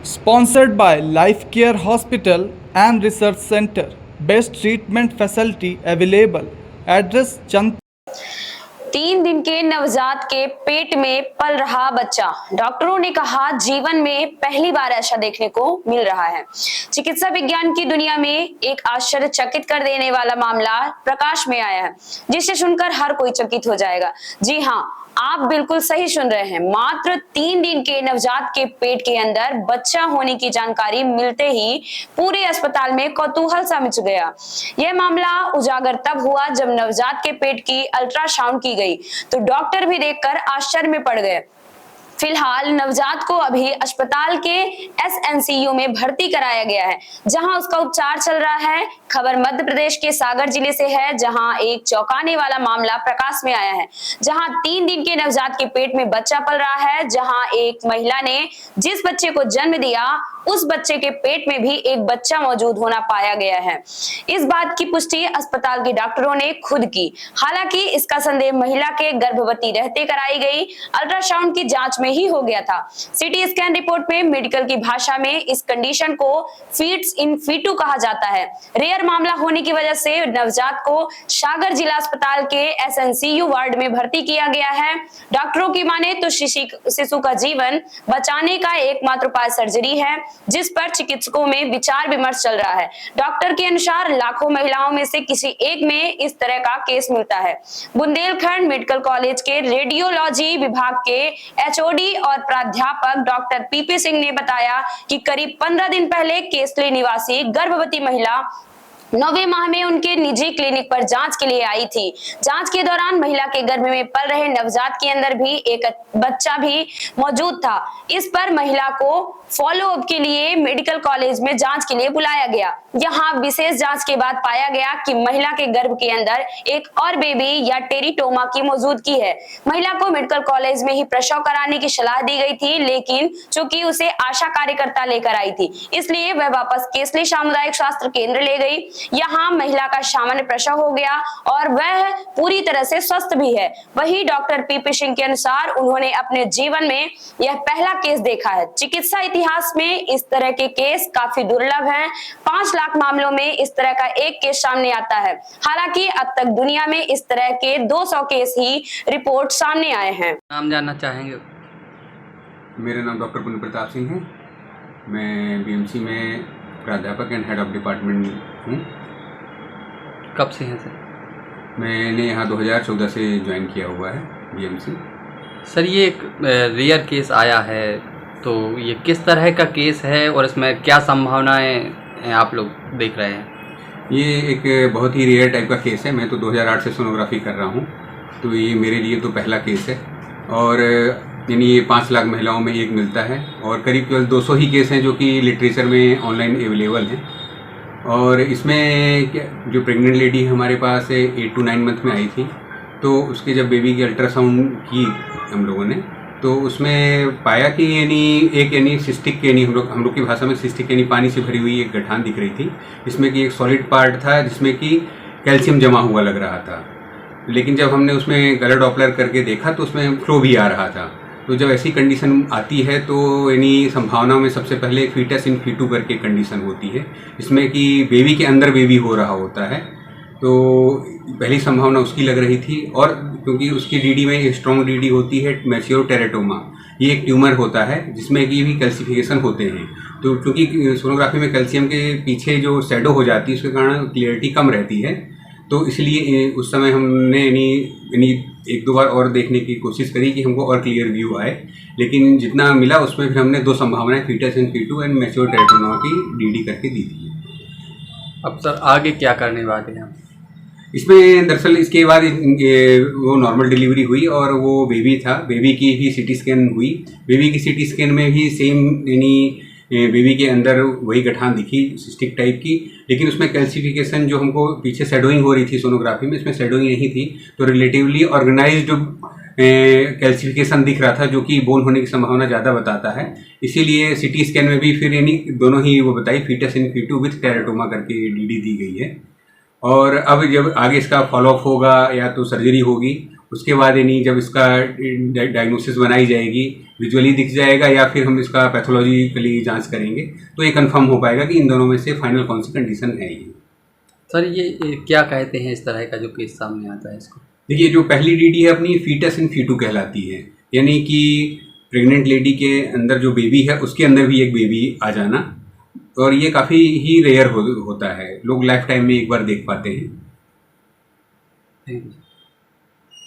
Sponsored by Life Care Hospital and Research Center. Best treatment facility available. Address Chant 3 दिन के नवजात के पेट में पल रहा बच्चा। डॉक्टरों ने कहा जीवन में पहली बार ऐसा देखने को मिल रहा है। चिकित्सा विज्ञान की दुनिया में एक आश्चर्यचकित कर देने वाला मामला प्रकाश में आया है, जिसे सुनकर हर कोई चकित हो जाएगा। जी हाँ, आप बिल्कुल सही सुन रहे हैं। मात्र 3 दिन के नवजात के पेट के अंदर बच्चा होने की जानकारी मिलते ही पूरे अस्पताल में कौतूहल सा मच गया। यह मामला उजागर तब हुआ जब नवजात के पेट की अल्ट्रासाउंड की गई तो डॉक्टर भी देखकर आश्चर्य में पड़ गए। फिलहाल नवजात को अभी अस्पताल के एसएनसीयू में भर्ती कराया गया है, जहां उसका उपचार चल रहा है। खबर मध्य प्रदेश के सागर जिले से है, जहां एक चौंकाने वाला मामला प्रकाश में आया है, जहां 3 दिन के नवजात के पेट में बच्चा पल रहा है। जहां एक महिला ने जिस बच्चे को जन्म दिया, उस बच्चे के पेट में भी एक बच्चा मौजूद होना पाया गया है। इस बात की पुष्टि अस्पताल के डॉक्टरों ने खुद की। हालांकि इसका संदेह महिला के गर्भवती रहते कराई गई अल्ट्रासाउंड की जांच में ही हो गया था। सीटी स्कैन रिपोर्ट में मेडिकल की भाषा में इस कंडीशन को फीट्स इन फीटू कहा जाता है। रेयर मामला होने की वजह से नवजात को सागर जिला अस्पताल के एसएनसीयू वार्ड में भर्ती किया गया है। डॉक्टरों की माने तो शिशु का जीवन बचाने का एकमात्र उपाय सर्जरी है, जिस पर चिकित्सकों में विचार विमर्श चल रहा है। डॉक्टर के अनुसार लाखों महिलाओं में से किसी एक में इस तरह का केस मिलता है। बुंदेलखंड मेडिकल कॉलेज के रेडियोलॉजी विभाग के एचओडी और प्राध्यापक डॉक्टर पीपी सिंह ने बताया कि करीब 15 दिन पहले केसली निवासी गर्भवती महिला 9वें माह में उनके निजी क्लिनिक पर जांच के लिए आई थी। जांच के दौरान महिला के गर्भ में पल रहे नवजात के अंदर भी एक बच्चा भी मौजूद था। इस पर महिला को फॉलो अप के लिए मेडिकल कॉलेज में जांच के लिए बुलाया गया। यहाँ विशेष जांच के बाद पाया गया कि महिला के गर्भ के अंदर एक और बेबी या टेरिटोमा की मौजूदगी है। महिला को मेडिकल कॉलेज में ही प्रसव कराने की सलाह दी गई थी, लेकिन चूंकि उसे आशा कार्यकर्ता लेकर आई थी, इसलिए वह वापस केसली सामुदायिक स्वास्थ्य केंद्र ले गई। यहाँ महिला का सामान्य प्रसव हो गया और वह पूरी तरह से स्वस्थ भी है। वही डॉक्टर पीपी सिंह के अनुसार उन्होंने अपने जीवन में यह पहला केस देखा है। चिकित्सा इतिहास में इस तरह के केस काफी दुर्लभ हैं। 5 लाख मामलों में इस तरह का एक केस सामने आता है। हालांकि अब तक दुनिया में इस तरह के 200 केस ही रिपोर्ट सामने आए हैं। नाम जानना चाहेंगे? मेरा नाम डॉक्टर पुण्य प्रताप सिंह है। मैं बीएमसी में प्राध्यापक एंड हेड ऑफ डिपार्टमेंट हूँ। कब से हैं सर? मैंने यहाँ 2014 से ज्वाइन किया हुआ है बीएमसी। सर, ये एक रेयर केस आया है, तो ये किस तरह का केस है और इसमें क्या संभावनाएं आप लोग देख रहे हैं? ये एक बहुत ही रेयर टाइप का केस है। मैं तो 2008 से सोनोग्राफी कर रहा हूँ, तो ये मेरे लिए तो पहला केस है। और यानी ये 5 लाख महिलाओं में एक मिलता है और करीब केवल 200 ही केस हैं जो कि लिटरेचर में ऑनलाइन अवेलेबल हैं। और इसमें जो प्रेग्नेंट लेडी हमारे पास 8 to 9 मंथ में आई थी, तो उसके जब बेबी की अल्ट्रासाउंड की हम लोगों ने, तो उसमें पाया कि यानी सिस्टिक यानी हम लोग की भाषा में सिस्टिक यानी पानी से भरी हुई एक गठान दिख रही थी, जिसमें कि एक सॉलिड पार्ट था जिसमें कि कैल्शियम जमा हुआ लग रहा था। लेकिन जब हमने उसमें गलर डॉपलर करके देखा तो उसमें फ्लो भी आ रहा था। तो जब ऐसी कंडीशन आती है तो यानी संभावनाओं में सबसे पहले फीटस इन फीटू करके कंडीशन होती है, इसमें कि बेबी के अंदर बेबी हो रहा होता है। तो पहली संभावना उसकी लग रही थी। और क्योंकि उसकी डीडी में स्ट्रॉन्ग डीडी होती है मैच्योर टेरेटोमा, ये एक ट्यूमर होता है जिसमें कि भी कैल्सिफिकेशन होते हैं। तो क्योंकि सोनोग्राफी में कैल्शियम के पीछे जो शैडो हो जाती है, उसके कारण क्लियरिटी कम रहती है। तो इसलिए उस समय हमने यानी 1-2 बार और देखने की कोशिश करी कि हमको और क्लियर व्यू आए, लेकिन जितना मिला उसमें फिर हमने 2 संभावनाएं fetus in fetu and mature teratoma की डीडी करके दी थी। अब सर आगे क्या करने वाले हैं? इसमें दरअसल इसके बाद वो नॉर्मल डिलीवरी हुई और वो बेबी था, बेबी की भी सीटी स्कैन हुई। बेबी की सीटी स्कैन में भी सेम यानी बेबी के अंदर वही गठान दिखी सिस्टिक टाइप की, लेकिन उसमें कैल्सिफिकेशन जो हमको पीछे शेडोइंग हो रही थी सोनोग्राफी में, इसमें शेडोइंग नहीं थी। तो रिलेटिवली ऑर्गेनाइज्ड कैल्सिफिकेशन दिख रहा था, जो कि बोन होने की संभावना ज़्यादा बताता है। इसीलिए सीटी स्कैन में भी फिर यानी दोनों ही वो बताई फीटस इन फीटू विथ टेरेटोमा करके डीडी दी गई है। और अब जब आगे इसका फॉलोअप होगा या तो सर्जरी होगी, उसके बाद यानी जब इसका डायग्नोसिस बनाई जाएगी, विजुअली दिख जाएगा या फिर हम इसका पैथोलॉजिकली जांच करेंगे, तो ये कंफर्म हो पाएगा कि इन दोनों में से फाइनल कौन सी कंडीशन है ये। सर ये क्या कहते हैं इस तरह का जो केस सामने आता है इसको? देखिए, जो पहली डीडी है अपनी फीटस इन फीटू कहलाती है, यानी कि प्रेग्नेंट लेडी के अंदर जो बेबी है उसके अंदर भी एक बेबी आ जाना, और ये काफ़ी ही रेयर होता है, लोग लाइफ टाइम में एक बार देख पाते हैं। Thank you.